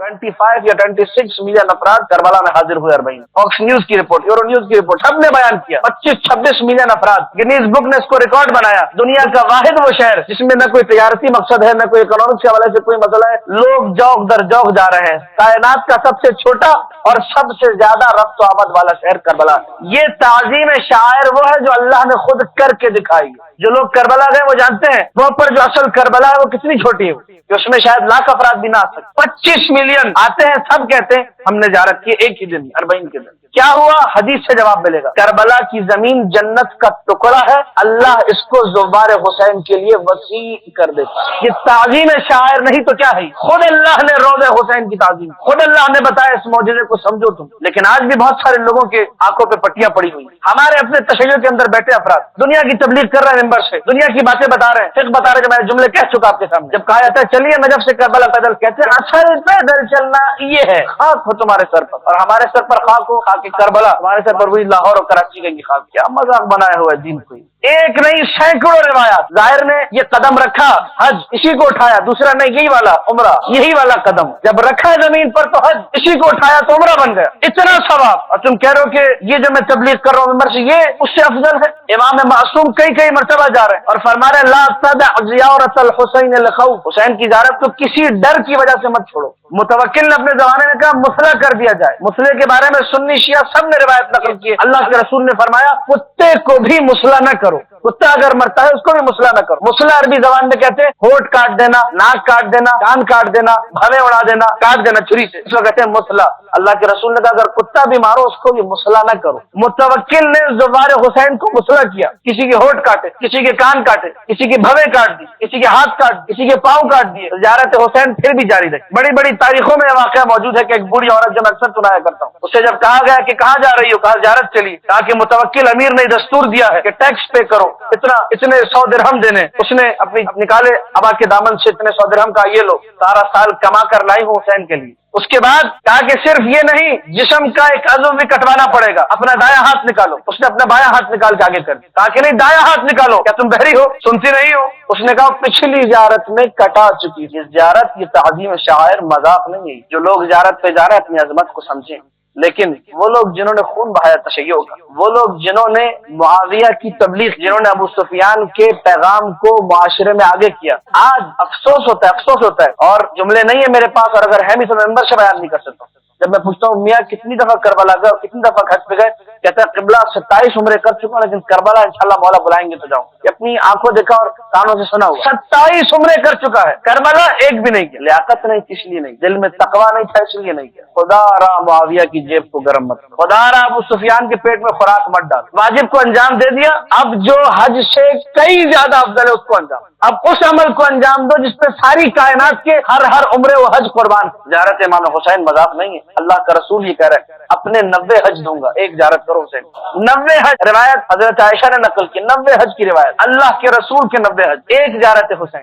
25 या 26 मिलियन अफराद करबला में हाजिर हुए। 40 फॉक्स न्यूज की रिपोर्ट, यूरो न्यूज की रिपोर्ट, सबने बयान किया 25-26 मिलियन अफराद। गिनीज बुक ने इसको रिकॉर्ड बनाया। दुनिया का वाहिद वो शहर जिसमें न कोई तजारती मकसद है, न कोई इकोनॉमिक्स के हवाले से कोई मसला है, लोग जौक दर जौक जा रहे हैं। कायनात का सबसे छोटा और सबसे ज्यादा रफ्त आमद वाला शहर करबला। ये ताजीम शायर वो है जो अल्लाह ने खुद करके दिखाई। जो लोग करबला गए वो जानते हैं वो पर जो असल करबला है वो कितनी छोटी है, कि उसमें शायद लाख अफराद भी ना आ सकते। 25 मिलियन आते हैं, सब कहते हैं हमने ज़ियारत की एक ही दिन, 40 के दिन। क्या हुआ? हदीस से जवाब मिलेगा। करबला की जमीन जन्नत का टुकड़ा है, अल्लाह इसको ज़ुबार हुसैन के लिए वसी कर देता है। ये ताज़ीम शायर नहीं तो क्या है, खुद अल्लाह ने रोज़े हुसैन की ताज़ीम, खुद अल्लाह ने बताया इस मौजूदे को समझो तुम। लेकिन आज भी बहुत सारे लोगों के आंखों पे पट्टियां पड़ी हुई। हमारे अपने तशय्युअ के अंदर बैठे अफराद दुनिया की तबलीग कर रहे हैं, मेंबर से दुनिया की बातें बता रहे हैं, फिक्र बता रहे हैं। मैं जुमले कह चुका आपके सामने। जब कहा जाता है चलिए नजफ से करबला पैदल, कहते हैं असल पैदल चलना ये है, खाक हो तुम्हारे सर पर, और हमारे सर पर खाक हो, खाक करबला, हमारे सर पर वही लाहौर और कराची की खाक। क्या मजाक बनाया हुआ है दीन को। एक नहीं सैकड़ों रिवायात। जाहिर ने ये कदम रखा, हज इसी को उठाया, दूसरा नहीं यही वाला उम्रा, यही वाला कदम जब रखा जमीन पर तो हज इसी को उठाया तो उम्रा बन गया। इतना सवाब, और तुम कह रहे हो कि ये जो मैं तबलीग कर रहा हूँ मेंबर से, ये उससे अफजल है। इमाम मासूम कई मरतबा जा रहे हैं और फरमा रहे ला तदअ ज़ियारतल हुसैन लिखौफ, हुसैन की ज़ियारत को किसी डर की वजह से मत छोड़ो। मुतवक्किल ने अपने जमाने में कहा मुसला कर दिया जाए। मुसले के बारे में सुन्नी शिया सब ने रिवायत नकल की है। अल्लाह के रसूल ने फरमाया कुत्ते को भी मुसला न करो, कुत्ता अगर मरता है उसको भी मुसला न करो। मुसला अरबी जबान में कहते हैं होठ काट देना, नाक काट देना, कान काट देना, भवें उड़ा देना, काट देना छुरी से, इसको कहते हैं मुसला। अल्लाह के रसूल ने कहा अगर कुत्ता भी मारो उसको भी मुसला न करो। मुतवक्किल ने ज़ुबार हुसैन को मुसला किया, किसी के होठ काटे, किसी के कान काटे, किसी की भवें काट दी, किसी के हाथ काट दी, किसी के पाँव काट दिए। ज़ियारत हुसैन फिर भी जारी रही। बड़ी बड़ी तारीखों में वाक़या मौजूद है कि एक बूढ़ी औरत जो मैं अक्सर सुनाया करता हूँ, उससे जब कहा गया कि कहाँ जा रही हो, कहा ज़ियारत चली, कहा कि मुतवक्किल अमीर ने दस्तूर दिया है कि टैक्स पे करो, इतने 100 दिरहम देने। उसने अपनी निकाले अबा के दामन से इतने 100 दिरहम का, ये लो सारा साल कमा कर लाई हूँ हुसैन के लिए। उसके बाद कहा कि सिर्फ ये नहीं, जिस्म का एक अज़्व भी कटवाना पड़ेगा, अपना दायां हाथ निकालो। उसने अपना बायां हाथ निकाल के आगे कर दिया। कहा कि नहीं दायां हाथ निकालो, क्या तुम बहरी हो, सुनती नहीं हो? उसने कहा पिछली ज़ियारत में कटा चुकी। ये ज़ियारत, ये ताज़ीम शायर मजाक नहीं है। जो लोग ज़ियारत पे जा रहे हैं अपनी अजमत को समझें, लेकिन वो लोग जिन्होंने खून बहाया तशय्युअ का, वो लोग जिन्होंने मुआविया की तबलीग, जिन्होंने अबू सुफियान के पैगाम को मुआशरे में आगे किया, आज अफसोस होता है और जुमले नहीं है मेरे पास, और अगर है भी तो मेंबर से बयान नहीं कर सकता। जब मैं पूछता हूँ मियाँ कितनी दफा करबला गए और कितनी दफा हज पे गए, कहता है किबला 27 उम्रे कर चुका हूँ, लेकिन करबला इंशाल्लाह मौला बुलाएंगे तो जाऊँ। अपनी आंखों देखा और कानों से सुना हुआ, 27 उम्रे कर चुका है, करबला एक भी नहीं किया। लियाकत नहीं थी इसलिए नहीं, दिल में तकवा नहीं था इसलिए नहीं किया। खुदा रा मुआविया की जेब को गर्म मत, खुदा रा अबू सुफियान के पेट में खुराक मत डाल। वाजिब को अंजाम दे दिया, अब जो हज से कई ज्यादा अफजल है उसको अंजाम, अब उस अमल को अंजाम दो जिसपे सारी कायनात के हर उम्रे वो हज कुर्बान। ज़ियारत इमाम हुसैन मजाक नहीं है। अल्लाह का रसूल ये कह रहा है अपने 90 हज दूंगा, एक ज़ियारत करो हुसैन। 90 हज रिवायत हजरत आयशा ने नकल की, 90 हज की रिवायत, अल्लाह के रसूल के 90 हज, एक ज़ियारत हुसैन।